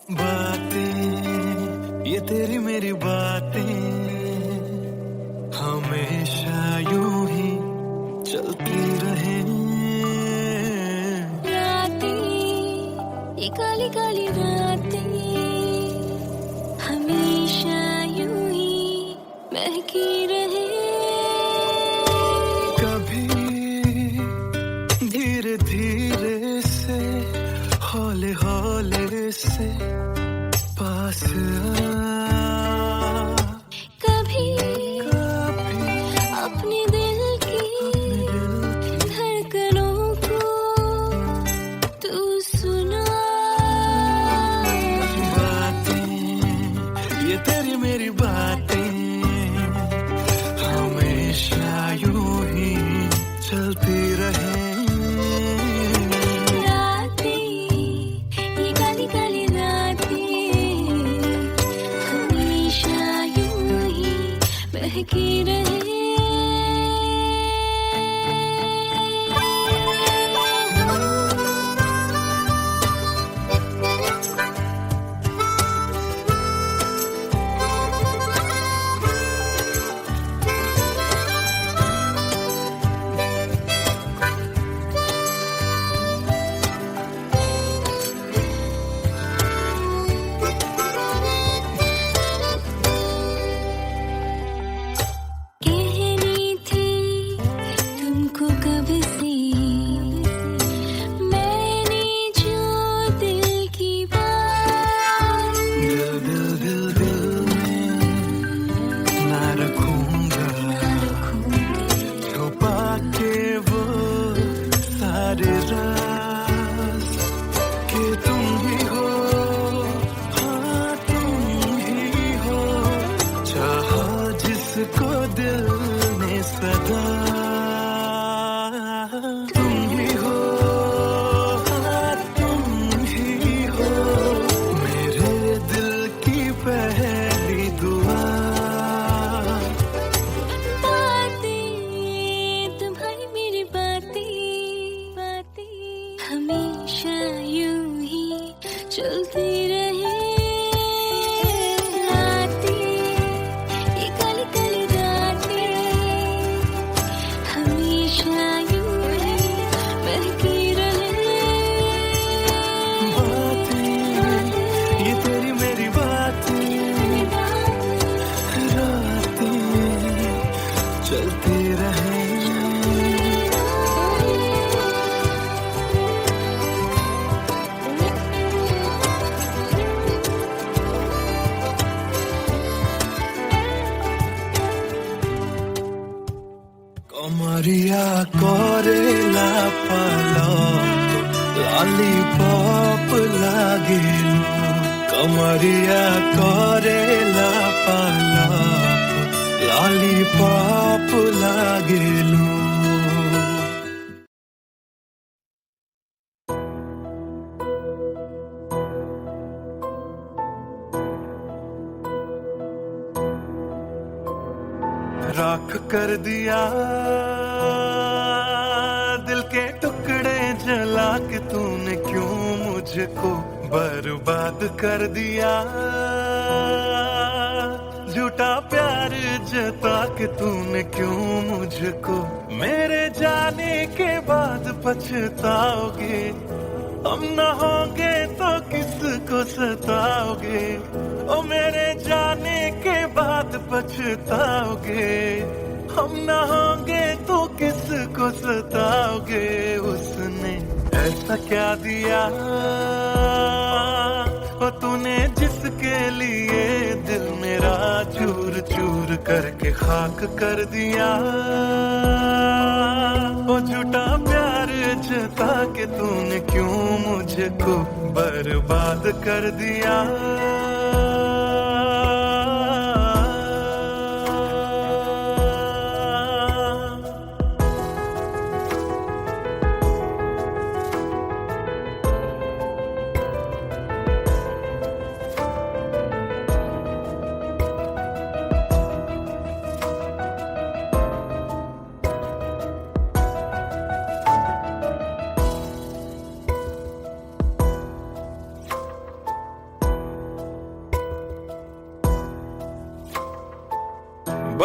बातें ये तेरी मेरी बातें हमेशा यूं ही चलती रहे। रातें ये काली काली रातें हमेशा यूं ही महकी रहे। कभी धीरे धीरे से हौले हौले से पास कभी अपने दिल की धड़कनों को तू सुना। बातें ये तेरी मेरी बातें हमेशा यूं ही चलती रहे। महकी रहे। को दिल ने सदा तुम ही हो, तुम ही हो मेरे दिल की पहली दुआ। बातें तुम्हारी मेरी बातें हमेशा यूं ही चलती रहे। चलती रहे। कमरिया कोरेला पालक लॉलीपॉप लागेलू। कमरिया कोरेला पालक लॉलीपॉप लागेलू। राख कर दिया दिल के टुकड़े जला के तूने क्यों मुझको बर्बाद कर दिया। झूठा प्यार जता के तूने क्यों मुझको मेरे जाने के बाद पछताओगे। हम न होंगे तो किसको सताओगे। ओ मेरे जाने के बाद पछताओगे। हम न होंगे तो किसको सताओगे। उसने ऐसा क्या दिया ओ तूने जिसके लिए दिल मेरा चूर चूर करके खाक कर दिया। ओ झूठा प्यार जता के तूने क्यों मुझको बर्बाद कर दिया।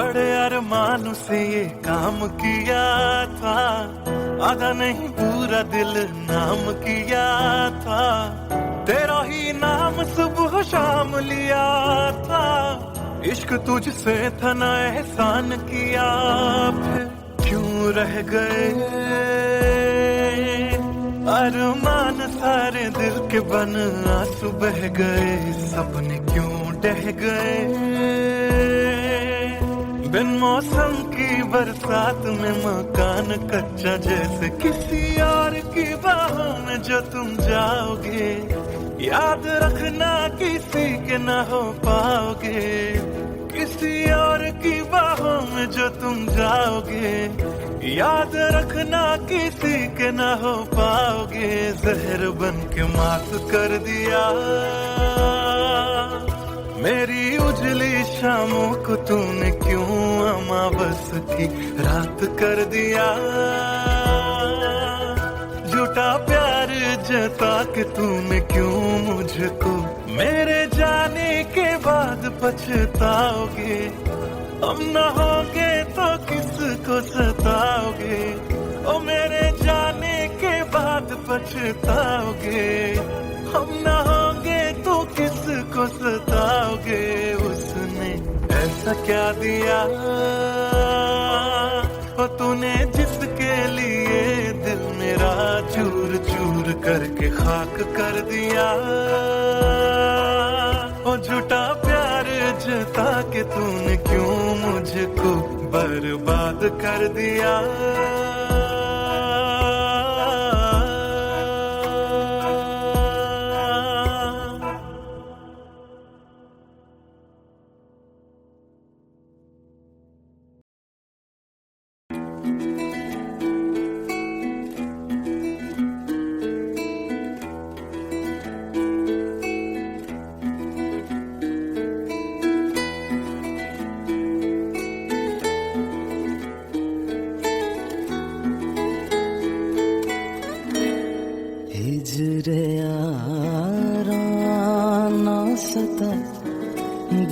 बड़े अरमान से ये काम किया था, आधा नहीं पूरा दिल नाम किया था, तेरा ही नाम सुबह शाम लिया था, इश्क तुझसे था ना एहसान किया, फिर क्यों रह गए अरमान सारे दिल के बन, आंसू बह गए सपने क्यों ढह गए, बिन मौसम की बरसात में मकान कच्चा जैसे किसी और की बाहों में जो तुम जाओगे, याद रखना किसी के ना हो पाओगे, किसी और की बाहों में जो तुम जाओगे, याद रखना किसी के ना हो पाओगे, जहर बन के मात कर दिया मेरी उजली शामों को तूने क्यों अमावस की रात कर दिया, झूठा प्यार जता के तूने क्यों मुझको मेरे जाने के बाद पछताओगे, हम न होंगे तो किसको सताओगे, ओ मेरे जाने के बाद पछताओगे, हम न होंगे तो किसको सताओगे, उसने ऐसा क्या दिया ओ तूने जिसके लिए दिल मेरा चूर चूर करके खाक कर दिया, ओ झूठा प्यार जता के तूने क्यों मुझको बर्बाद कर दिया। हिजरे यारा ना सता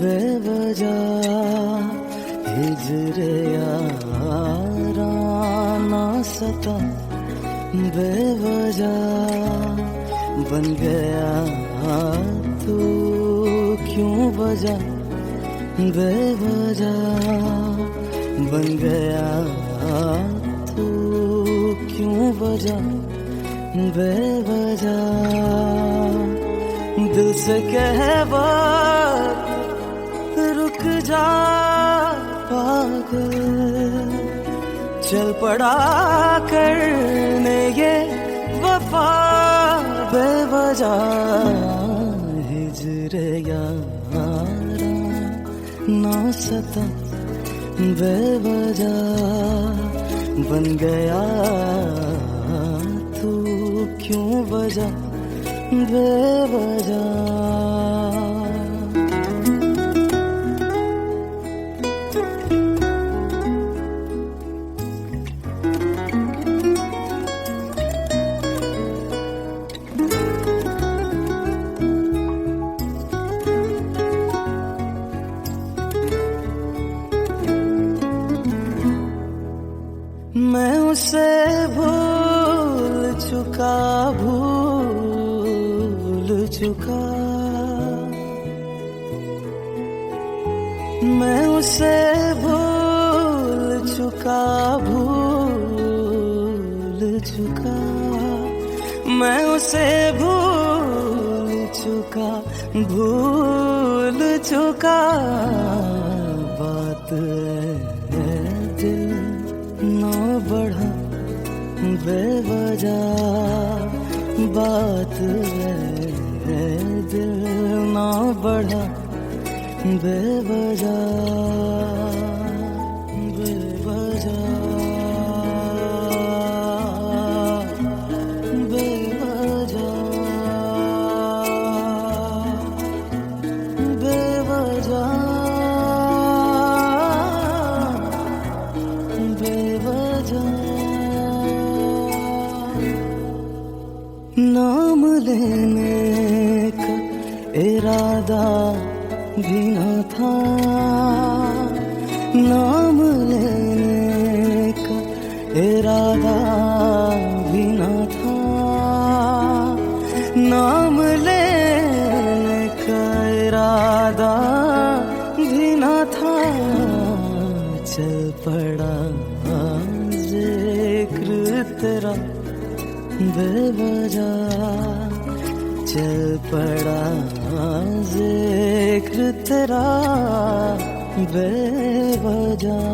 बेवजह, हिजरे यारा ना सता बेवजह, बन गया तू क्यों वजह, बेवजह बन गया तू क्यों वजह, बेवजह दिल से कहवा रुक जा पागल, चल पड़ा करने ये वफा बेवजह, हिजरे यारा ना सता बेवजह, बन गया तू क्यों वजह, बेवजह। मैं उसे भूल चुका, भूल चुका, मैं उसे भूल चुका, भूल चुका, मैं उसे भूल चुका, भूल चुका, बात है दिल ना बढ़ा बेवजह, बात है दिल ना बढ़ा बेवजह, बेवजह, बेवजह, बेवजह, नाम लेने का इरादा भी न था, ना वजह बेवजह चल पड़ा जिक्र तेरा बेवजह।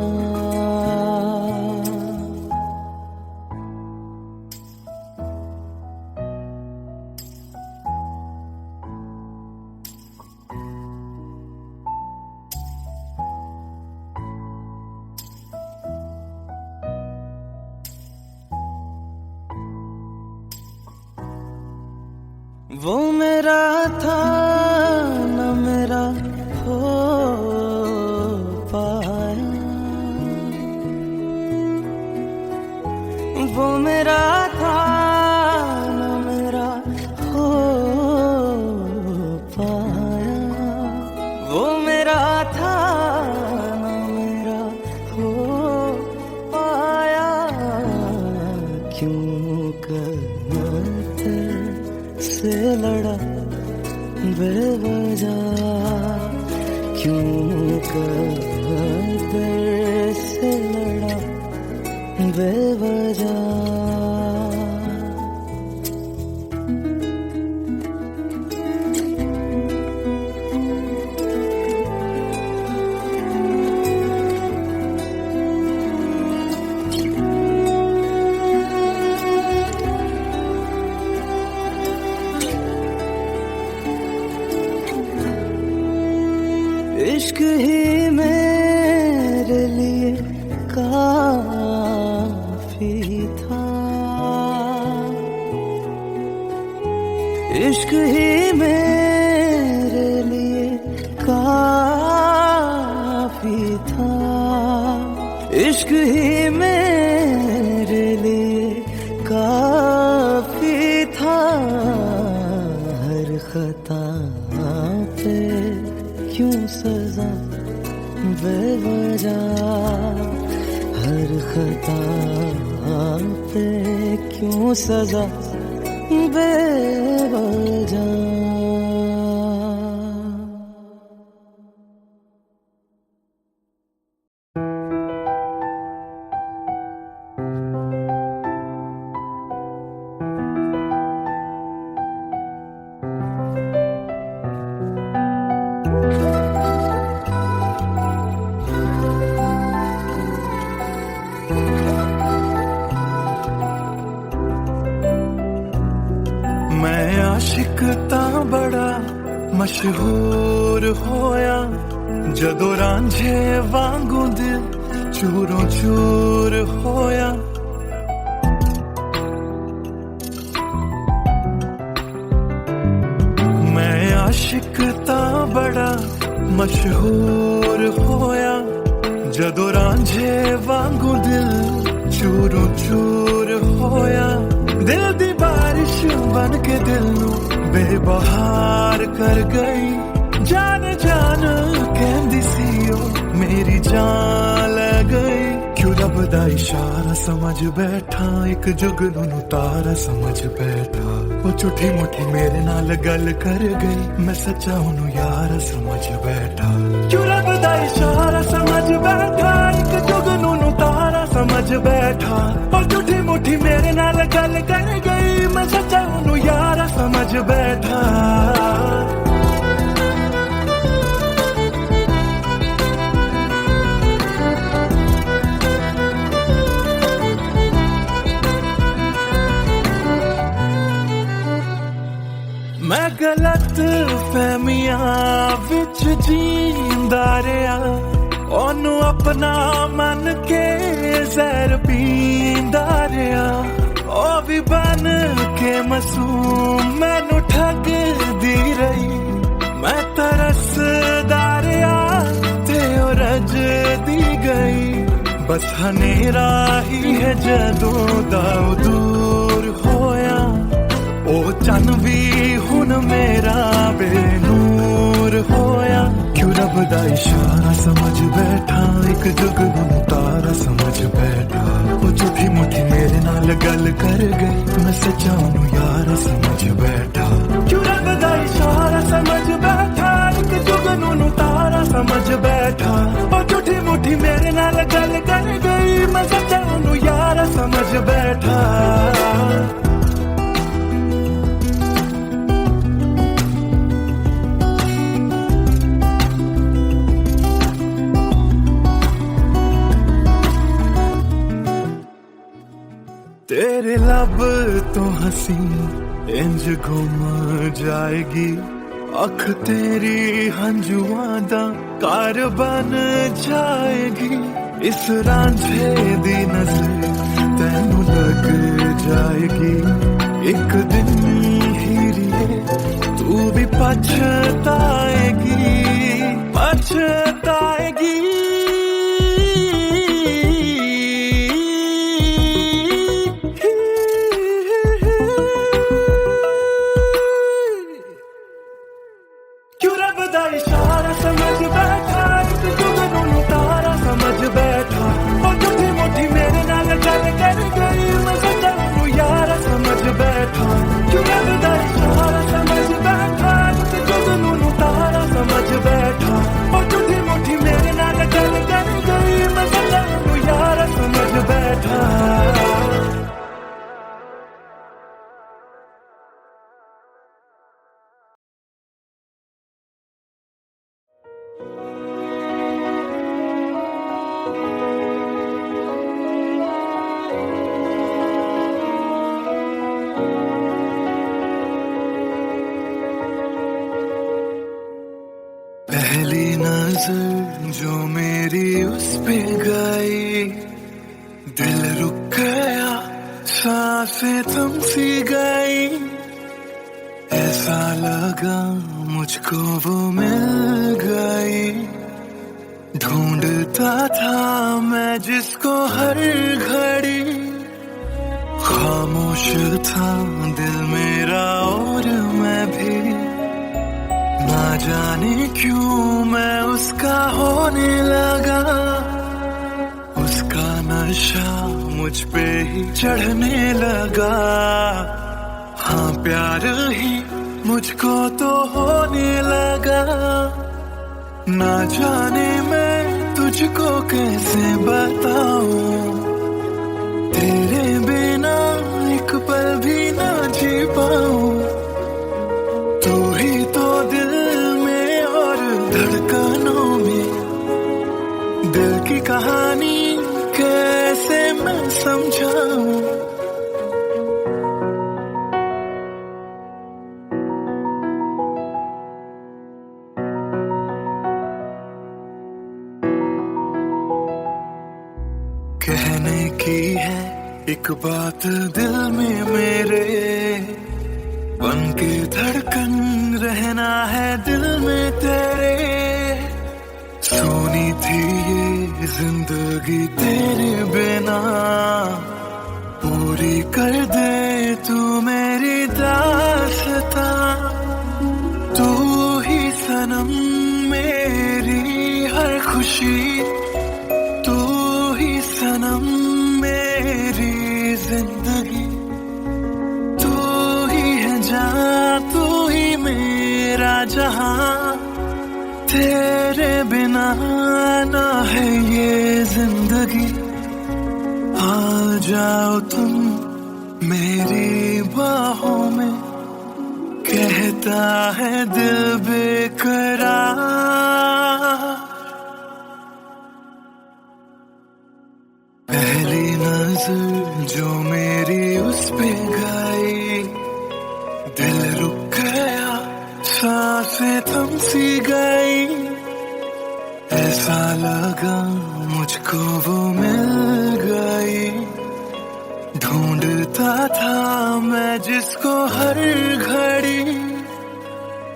वो मेरा था न मेरा हो पाया, वो मेरा था न मेरा हो पाया, वो मेरा था न मेरा हो पाया। क्यों करते से लड़ा बेवजह, क्यों कर से लड़ा बेवजह। इश्क ही मेरे लिए काफी था, इश्क ही मेरे लिए काफी था, इश्क ही मेरे लिए काफी था। हर खता पे क्यों सजा बेवजह, हर खता पे क्यों सजा बेवजह। मैं आशिक तां बड़ा मशहूर होया, जदों रांझे वांगू दिल चूरों चूर होया। मैं आशिक तां बड़ा मशहूर होया, जदों रांझे वांगू दिल चूरों चूर होया। दिल दी बारिश बन के दिल नू बेबहार कर गई, जान जान कहंदी सी ओ मेरी जान ले गई। क्यों रब दा इशारा समझ बैठा, एक जुगनू तारा समझ बैठा। वो झूठी मुठी मेरे नाल गल कर गई, मैं सच्चा ओनू यार समझ बैठा। क्यों रब दा इशारा समझ बैठा, एक जुगनू तारा समझ बैठा। वो झूठी मुठी मेरे नाल गल कर गई, मैं सच्चा ओनू यार समझ बैठा। मैं गलत फहमियां विच जींदा रहा, ओनू अपना मन के जहर पींदा रहा। ओ भी बन के मासूम मैनू ठगदी रही, मैं तरसदा रहा ते ओ रजदी गई। बस हनेरा ही है जदों दा दूर होया, ओ चन भी हुन मेरा बेनूर होया। क्यों रब दा इशारा समझ बैठा, एक जुगनू तारा समझ बैठा। वो झूठी मुठी मेरे नाल गल कर गई, मैं सच्चा ओनू यार समझ बैठा। क्यों रब दा इशारा समझ बैठा, एक जुगनू तारा समझ बैठा। वो झूठी मुठी मेरे नाल गल कर गई, मैं सच्चा ओनू यार समझ बैठा। तो हंसी इंज गुम जाएगी, अख तेरी हंजुआ दा कार बन जाएगी। इस रांझे दी नजर तैनू लग जाएगी, एक दिन हीरिए तू भी पछताएगी, पछताएगी। क्यों रब दा इशारा समझ बैठा, एक जुगनू तारा समझ बैठा, और झूठी मुठी मेरे नाल गल कर गई, मैं सच्चा यारा समझ बैठा। क्यों रब दा इशारा समझ बैठा, एक जुगनू तारा समझ बैठा, और झूठी मुठी मेरे नाल गल कर गई, मैं सच्चा यारा समझ बैठा। पहली नजर जो मेरी उस पे गई, दिल रुक गया, सांसें थम सी गई। ऐसा लगा मुझको वो मिल गई, ढूंढता था मैं जिसको हर घड़ी। खामोश था दिल मेरा और मैं भी, ना जाने क्यों मैं उसका होने लगा। उसका नशा मुझ पे ही चढ़ने लगा, हाँ प्यार ही मुझको तो होने लगा। ना जाने मैं तुझको कैसे बताऊं, तेरे बिना एक पल भी ना जी पाऊं। तू ही तो दिल में और धड़कनों में, दिल की कहानी कैसे मैं समझाऊं। कहने की है एक बात दिल में मेरे, बन के धड़कन रहना है दिल में तेरे। सोनी थी ये जिंदगी तेरे बिना, पूरी कर दे तू मेरी दास्तां। तू ही सनम मेरी हर खुशी, तू ही सनम मेरी जिंदगी। तू ही है जहां, तू ही मेरा जहां, तेरे बिना ना है ये जिंदगी। आ जाओ तुम मेरी बाहों में, कहता है दिल बेकरार। पहली नजर जो मेरी उस पे गई, दिल रुक गया, सांसें थम सी गई। ऐसा लगा मुझको वो मिल गई, ढूंढता था मैं जिसको हर घड़ी।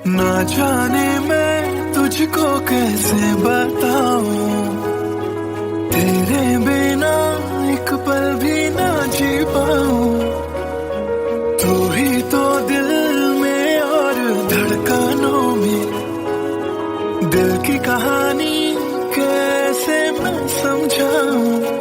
ना जाने मैं तुझको कैसे बताऊं, तेरे बिना एक पल भी ना जी पाऊं। तू ही तो दिल में और धड़कनों में, दिल की कहानी कैसे मैं समझाऊं।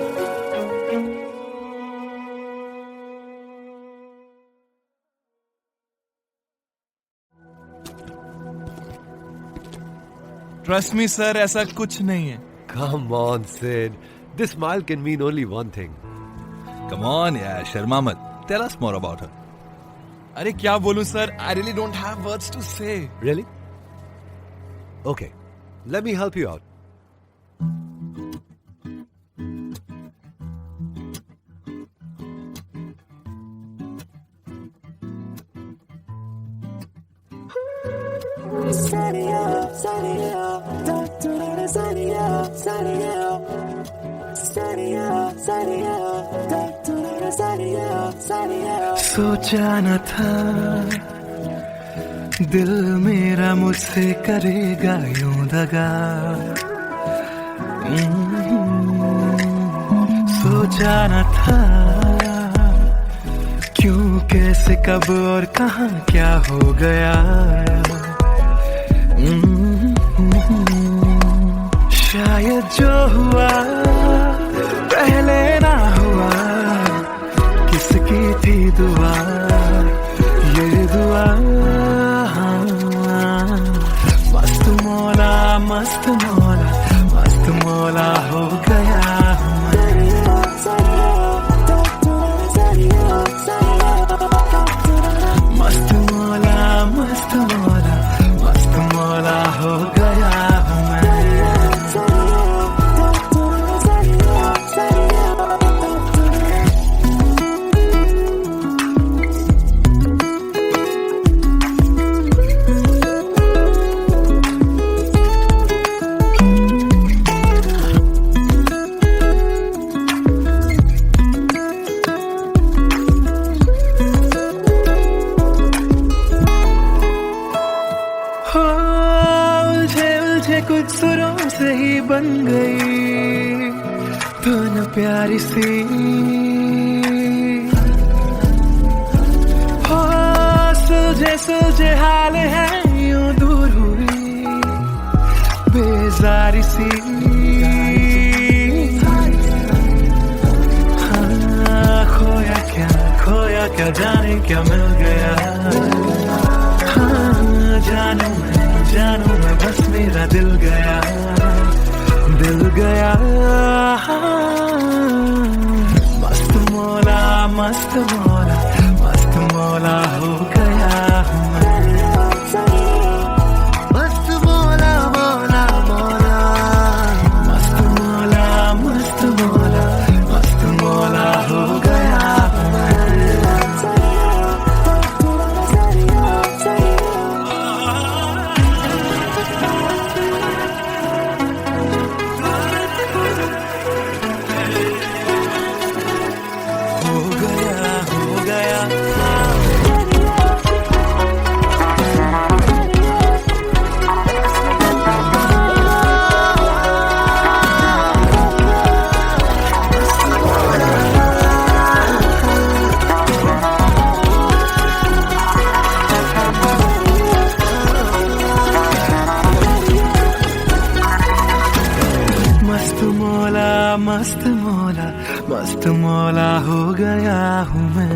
ट्रस्ट मी सर, ऐसा कुछ नहीं है। Come on, Sid. This smile can mean only one thing. Come on यार, शर्मा मत। Tell us more about her. अरे क्या बोलूं sir, I really don't have words to say. Really? Okay, let me help you out. सोचा न था दिल मेरा मुझसे करेगा यूं दगा, सोचा न था क्यों कैसे कब और कहां क्या हो गया। शायद जो हुआ पहले ना हुआ, किसकी थी दुआ ये दुआ। मस्त मौला मस्त मौला मस्त मौला हो गया। मस्त मौला मस्त मौला मस्त मौला हो गया हूँ मैं। कुछ सुरों से ही बन गई धुन प्यारी सी, हो सुलझे सुलझे हाल है यूं दूर हुई बेजारी सी। हाँ खोया क्या जाने क्या मिल गया। हाँ जानू मैं बस मेरा दिल गया मस्त मौला मस्त मौला मस्त मौला हो गया हूँ मैं। मस्त मौला मौला मौला मस्त मौला मस्त मौला मस्त मौला हो गया हूँ मैं। मस्त मौला मस्त मौला हो गया हूँ मैं।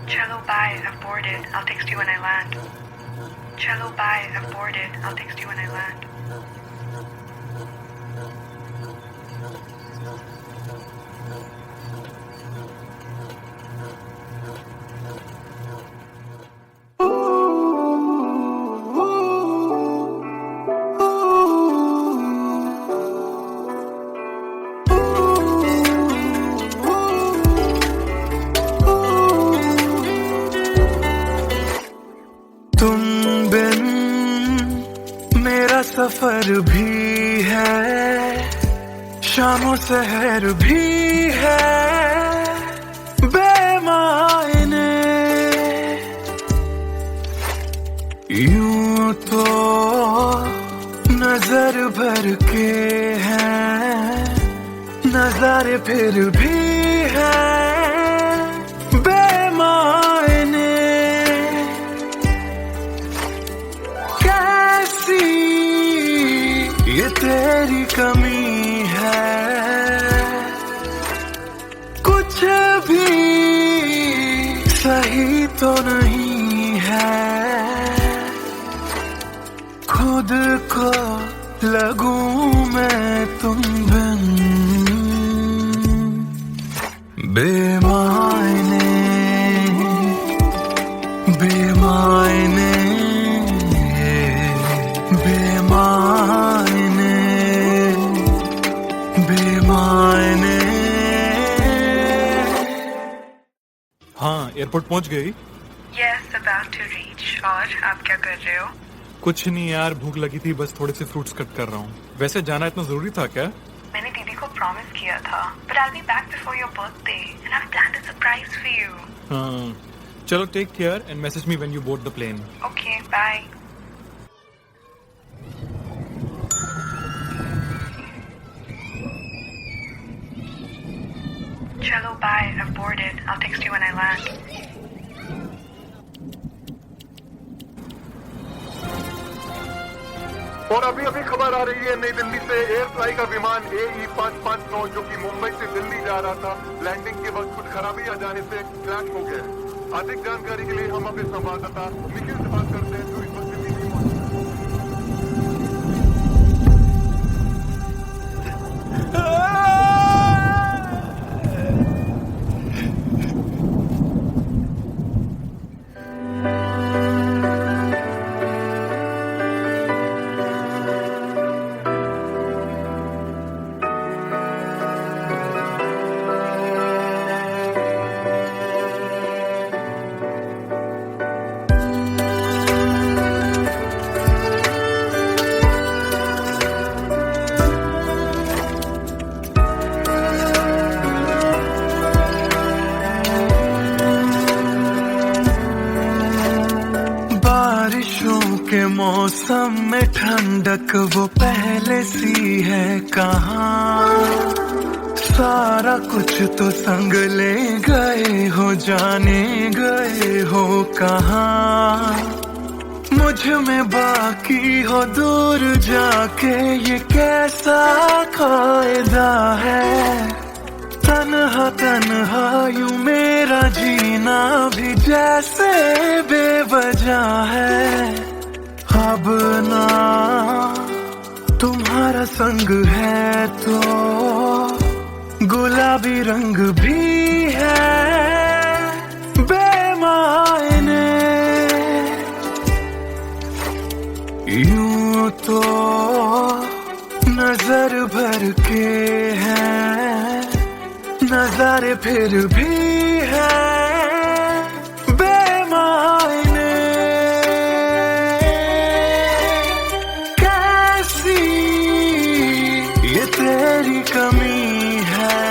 Cello bye, I've boarded. I'll text you when I land. Cello bye, I've boarded. I'll text you when I land. सफर भी है शामों सहर भी है बेमायने, यूं तो नजर भर के हैं नजारे फिर भी है बेमायने। कैसी ये तेरी कमी है, कुछ भी सही तो नहीं है, खुद को लगूं मैं तुम बिन बेमायने बेमायने बेमायने बेमायने। हाँ, एयरपोर्ट पहुंच गई। Yes, about to reach. और आप क्या कर रहे हो? कुछ नहीं यार, भूख लगी थी, बस थोड़े से फ्रूट्स कट कर रहा हूँ। वैसे जाना इतना जरूरी था क्या? मैंने दीदी को प्रॉमिस किया था, but I'll be back before your birthday and I've planned a surprise for you. हाँ, चलो take care and message me when you board the plane. Okay, bye. Chalo, bye. I've boarded. I'll text you when I land. और अभी अभी खबर आ रही है नई दिल्ली से एयर फ्लाई का विमान AE 559 जो कि मुंबई से दिल्ली जा रहा था, लैंडिंग के वक्त कुछ खराबी आ जाने से क्रैश हो गया। अधिक जानकारी के लिए हम अपने संवाददाता निखिल से बात करते हैं जो इस वक्त दिल्ली में मौजूद के मौसम में ठंडक वो पहले सी है कहाँ। सारा कुछ तो संग ले गए हो, जाने गए हो कहाँ। मुझ में बाकी हो दूर जाके ये कैसा कायदा है। तन्हा तन्हा यूं मेरा जीना भी जैसे बेवजह है। अब ना तुम्हारा संग है तो गुलाबी रंग भी है बेमायने। यूं तो नजर भर के हैं, नजारे फिर भी है बेमायने। कैसी ये तेरी कमी है,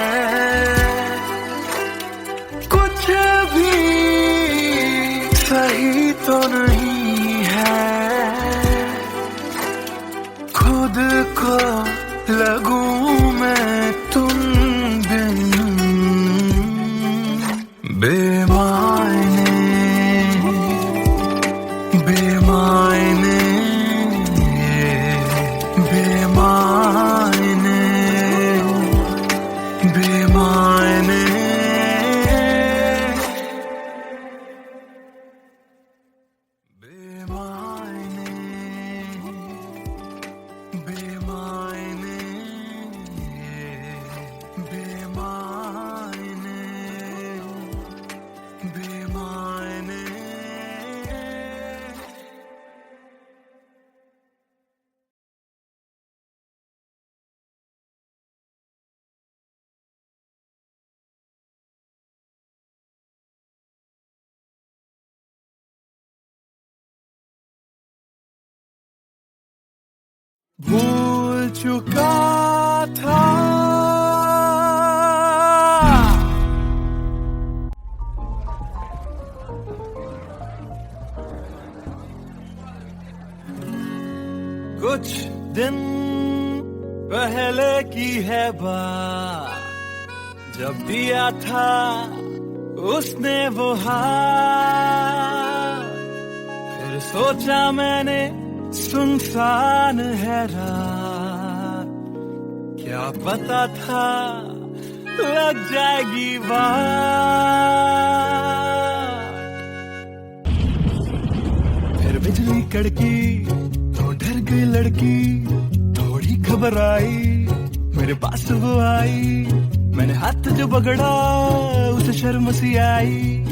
कुछ भी सही तो नहीं है। खुद को लगूं मैं तुम बिन बेमायने बेमायने बेमायने बेमायने। भूल चुका था कुछ दिन पहले की है बात, जब दिया था उसने वो हाथ। फिर सोचा मैंने सुनसान है रात, क्या पता था लग जाएगी बात। फिर बिजली कड़की तो डर गई लड़की, तो घबराई, मेरे पास वो आई, मैंने हाथ जो पकड़ा उसे शर्म सी आई।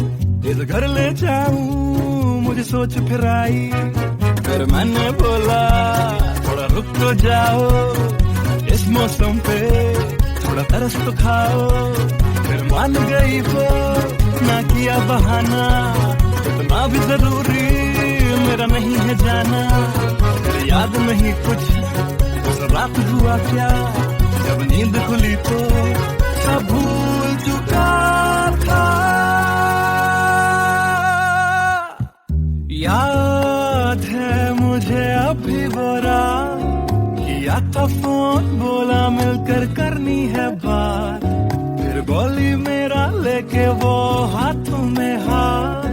इस घर ले जाऊं मुझे सोच फिर आई, फिर मैंने बोला थोड़ा रुक तो जाओ, इस मौसम पे थोड़ा तरस तो खाओ। फिर मान गई वो, ना किया बहाना, इतना भी जरूरी मेरा नहीं है जाना। फिर याद नहीं कुछ उस रात हुआ क्या, जब नींद खुली तो सब भूल चुका था। याद है मुझे अभी वो रात, किया था फोन बोला मिलकर करनी है बात। फिर बोली मेरा लेके वो हाथों में हाथ,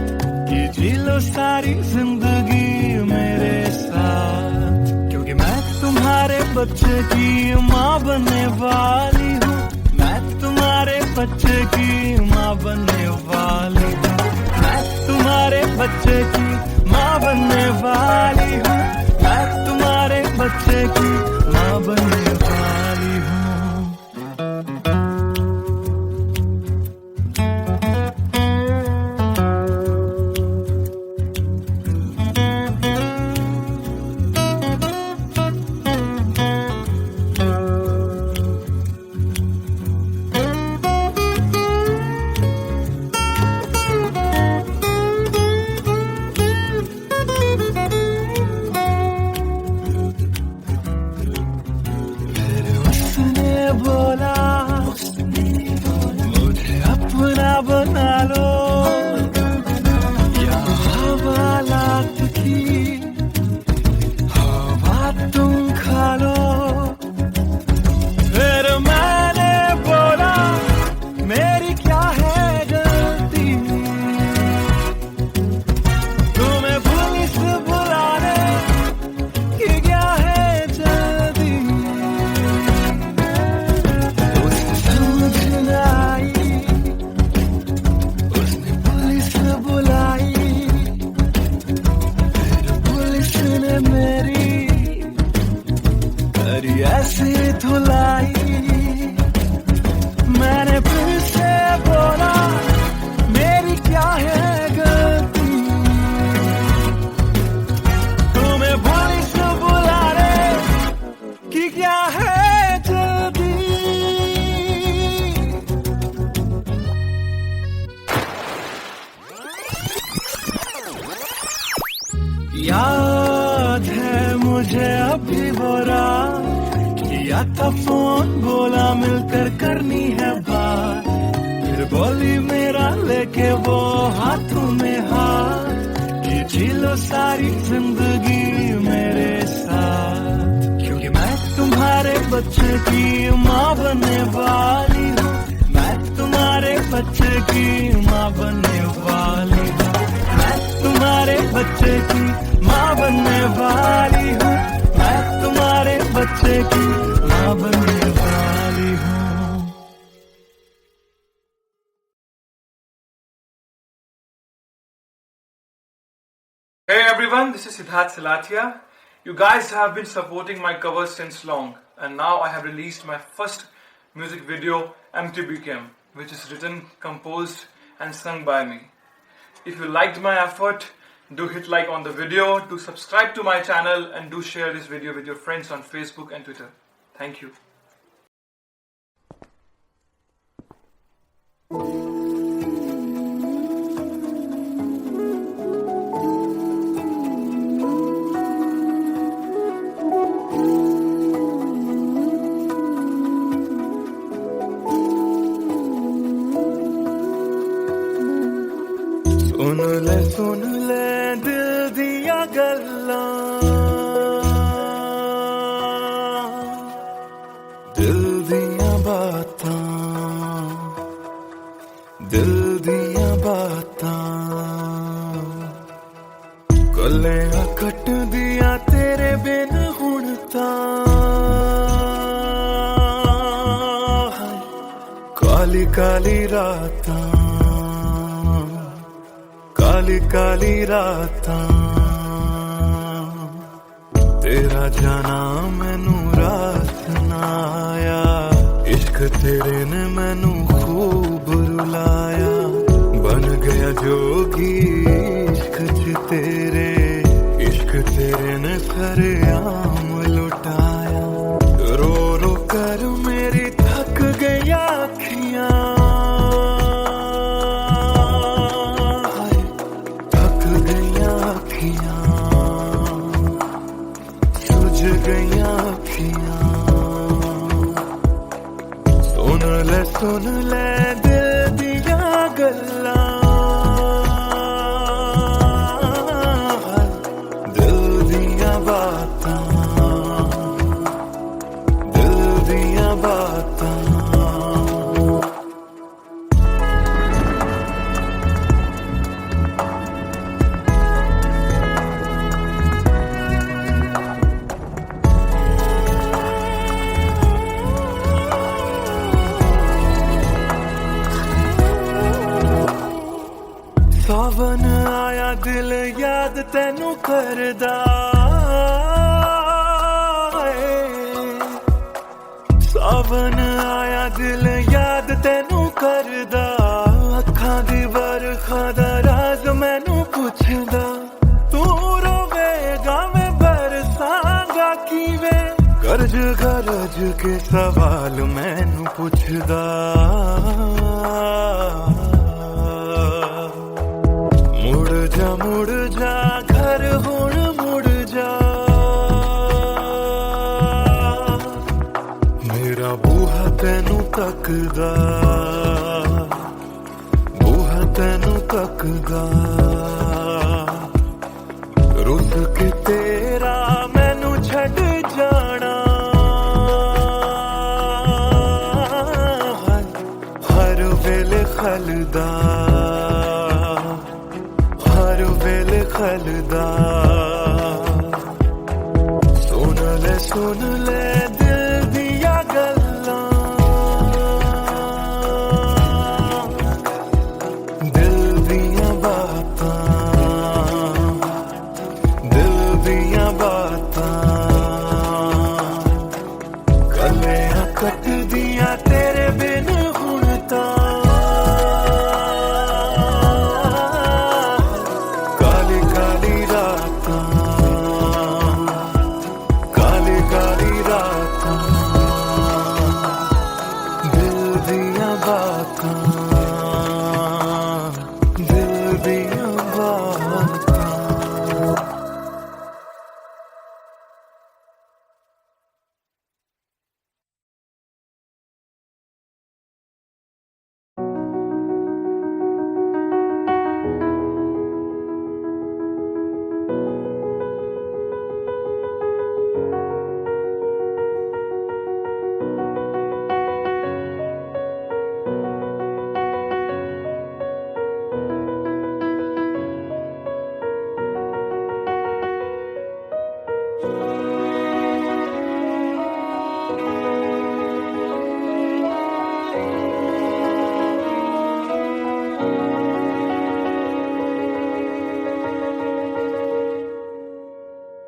कि जी लो सारी जिंदगी मेरे साथ। क्योंकि मैं तुम्हारे बच्चे की माँ बनने वाली हूँ, मैं तुम्हारे बच्चे की माँ बनने वाली हूँ, मैं तुम्हारे बच्चे की माँ बनने वाली हूँ, मैं तुम्हारे बच्चे की माँ बनने वाली हूँ। बोला मुझे अपना बना लो, या हवालात की हवा तुम खा लो। फिर मैंने बोला मेरी क्या है गलती, तुम्हें पुलिस बुलाने की क्या है जल्दी। ऐसी धुलाई, मैंने फिर से बोला मेरी क्या है गलती, तुम्हें पुलिस बुलाने की क्या है जल्दी। याद है मुझे अभी वो रात, किया था फोन बोला मिलकर करनी है बात। फिर बोली मेरा लेके वो हाथों में हाथ, कि जी लो सारी जिंदगी मेरे साथ। क्योंकि मैं तुम्हारे बच्चे की माँ बनने वाली हूँ, मैं तुम्हारे बच्चे की माँ बनने वाली हूँ, मैं तुम्हारे बच्चे की माँ बनने वाली हूँ, मैं तुम्हारे बच्चे की माँ बनने वाली हूँ। Hey everyone, this is Siddharth Salatia. You guys have been supporting my covers since long, and now I have released my first music video, MTBKM, which is written, composed and sung by me. If you liked my effort, do hit like on the video, do subscribe to my channel, and do share this video with your friends on Facebook and Twitter. Thank you. सुन ले दिल दिया गल्ला, दिल दिया बातां, दिल दिया बातां। गल्लियां कट दिया तेरे बिन हुण तां, काली काली रातां, काली काली रातां। तेरा जाना मैनू रात तेरे ने मैनू खूब रुलाया, बन गया जोगी इश्क च तेरे, इश्क तेरे ने सरेआम लुटाया। रो रो कर मेरी थक गई अखियां, थक गई अखियां, सुझ गई अखियां। सुन ले दिल दिया गल्लां, दिल दिया बातां, दिल दिया बातां। सावन आया दिल याद तैनू करदा, सावन आया दिल याद तैनू करदा। अखां दी बरखा दा राज मैनू पुछदा, तू रोवेगा मैं बरसांगा किवें, गरज गरज के सवाल मैनू पुछदा। मुड़ जा घर हुण मुड़ जा, मेरा बूहा तैनू तकदा, बूहा तैनू तकदा। रुस के तेरा मैनू छड़ जाना, हर वेले खलदा, हर वेले खलदा। सुन ले दिल दिया गल्लां, दिल दिया बातां, दिल दिया बातां। गलियां कट दिया तेरे बिन हुण तां,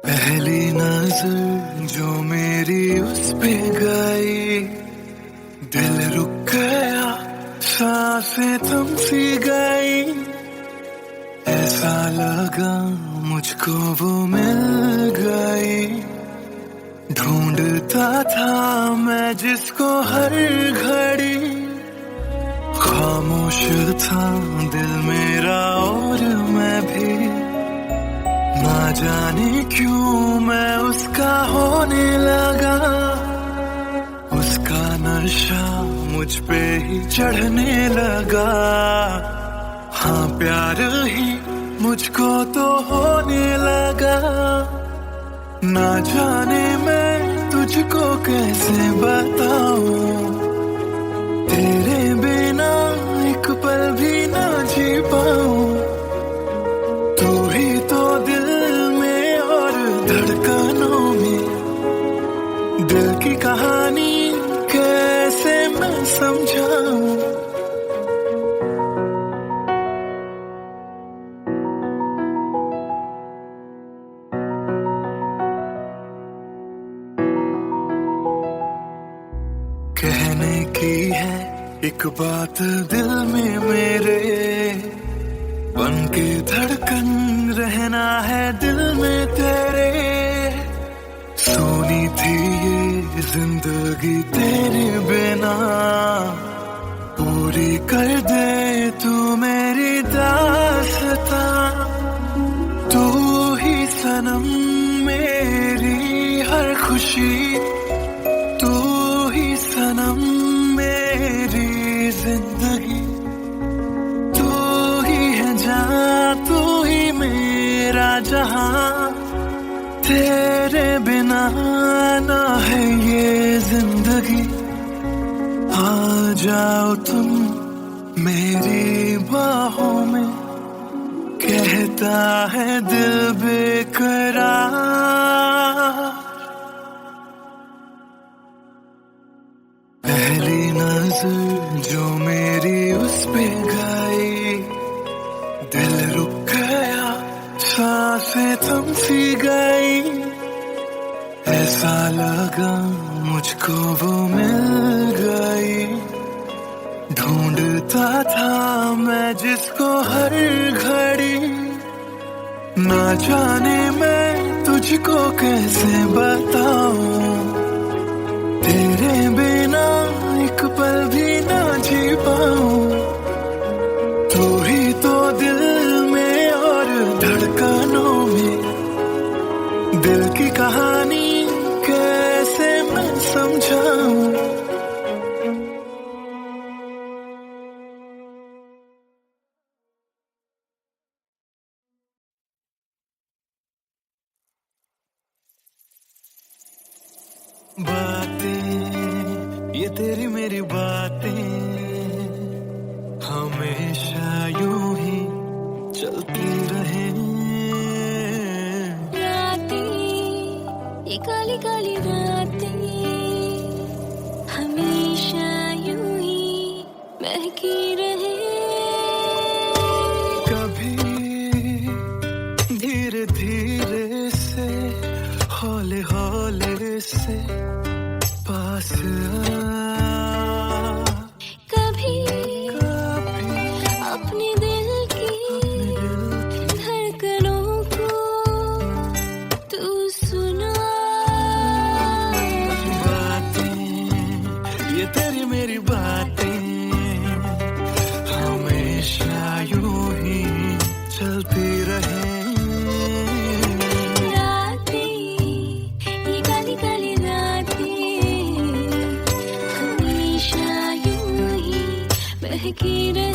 पहली नजर जो मेरी उस पे गई, दिल रुक गया सांसें थम सी गई। ऐसा लगा मुझको वो मिल गई, ढूंढता था मैं जिसको हर घड़ी। खामोश था दिल मेरा और मैं भी, ना जाने क्यों मैं उसका होने लगा। उसका नशा मुझ पे ही चढ़ने लगा, हाँ प्यार ही मुझको तो होने लगा। ना जाने मैं तुझको कैसे बताऊं, तेरे बिना एक पल भी ना जी पाऊं। तू ही तो दिल में और धड़कनों में, दिल की कहानी कैसे मैं समझाऊं। कहने की है एक बात दिल में मेरे, बन के धड़कन रहना है दिल में तेरे। सोनी थी ये जिंदगी तेरे बिना, पूरी कर दे तू मेरी दास्तां। तू ही सनम मेरी हर खुशी, तू ही सनम मेरी जिंदगी। तू ही है जहां, तू ही मेरा जहां, तेरे बिना ना है ये जिंदगी। आ जाओ तुम मेरी बाहों में, कहता है दिल बेकरार। पहली नजर जो मेरी उस पे गई, दिल रुक गया, सांसें थम सी गई। ऐसा लगा मुझको वो मिल गई, ढूंढता था मैं जिसको हर घड़ी। ना जाने मैं तुझको कैसे बताऊं, तेरे बिना एक पल भी ना जी पाऊं। तू ही तो दिल में और धड़कनों में, दिल की कहानी कैसे मैं समझाऊं। बातें ये तेरी मेरी बातें हमेशा यूं ही चलती रहे। रातें ये काली काली रातें हमेशा यूं ही महकी रहे। कभी धीरे धीरे से, हौले हौले से पास आ। कभी अपने दिल की धड़कनों को तू सुना। बातें ये तेरी मेरी बातें हमेशा यूं ही चलती रहे। महकी रहे।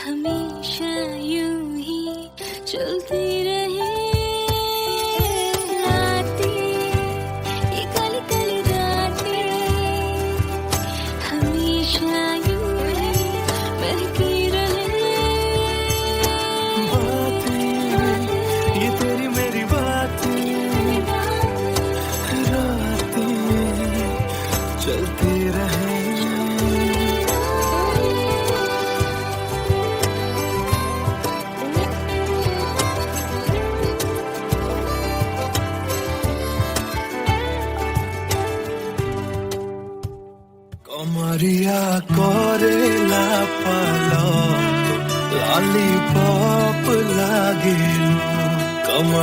हमेशा यूं ही चलती रहे। रातें ये काली काली रातें हमेशा यूं ही महकी रहे। बातें ये तेरी मेरी बातें रातें चलती रहे।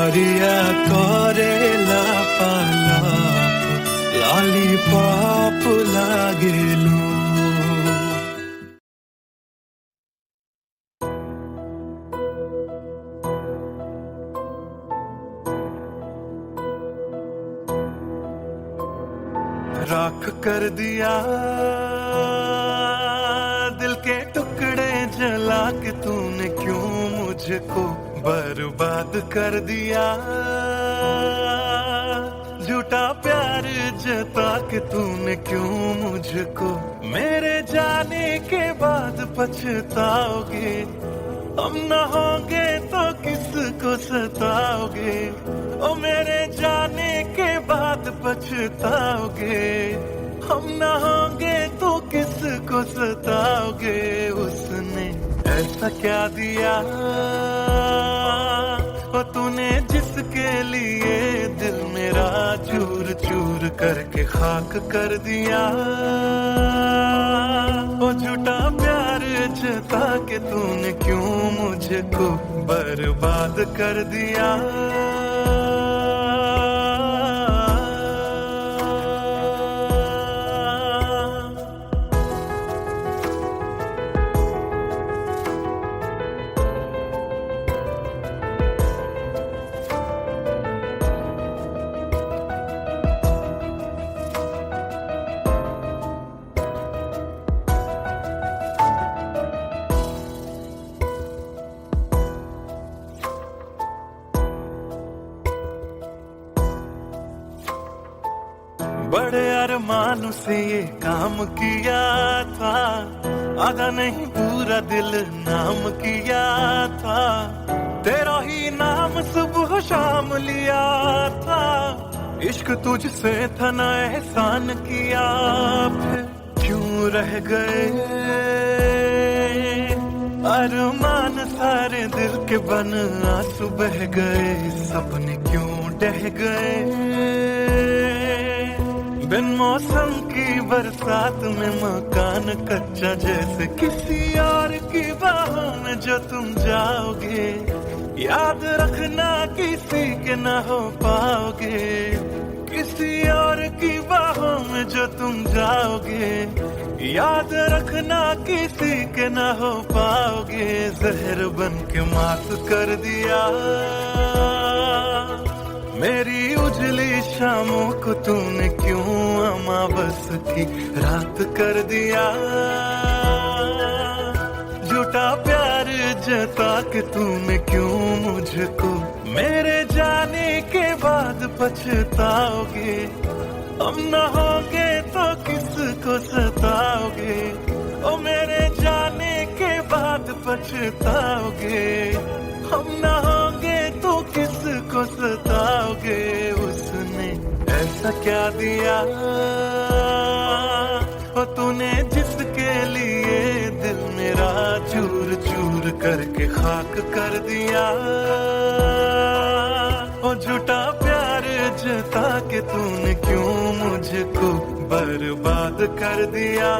करिया करेला पालाप लॉलीपॉप लागेलू राख कर दिया दिल के टुकड़े जला के तूने क्यों मुझको बर्बाद कर दिया झूठा प्यार जता के तूने क्यों मुझको मेरे जाने के बाद पछताओगे हम न होंगे तो किसको सताओगे ओ मेरे जाने के बाद पछताओगे हम न होंगे तो किसको सताओगे उसने ऐसा क्या दिया ओ तूने जिसके लिए दिल मेरा चूर चूर करके खाक कर दिया ओ झूठा प्यार जता के तूने क्यों मुझको बर्बाद कर दिया बड़े अरमान से ये काम किया था आधा नहीं पूरा दिल नाम किया था तेरा ही नाम सुबह शाम लिया था इश्क तुझसे था ना एहसान किया फिर क्यों रह गए अरमान सारे दिल के बन आंसू बह गए सपने क्यों ढह गए बिन मौसम की बरसात में मकान कच्चा जैसे किसी और की बाहों में जो तुम जाओगे याद रखना किसी के ना हो पाओगे किसी और की बाहों में जो तुम जाओगे याद रखना किसी के ना हो पाओगे जहर बन के मात कर दिया मेरी उजली शामों को तूने क्यों अमावस की रात कर दिया झूठा प्यार जता के तूने क्यों मुझको मेरे जाने के बाद पछताओगे हम न होंगे तो किसको सताओगे ओ मेरे जाने के बाद पछताओगे हम न होंगे तो किसको सताओगे उसने ऐसा क्या दिया ओ तूने जिसके लिए दिल मेरा चूर चूर करके खाक कर दिया ओ झूठा प्यार जता के तूने क्यों मुझको बर्बाद कर दिया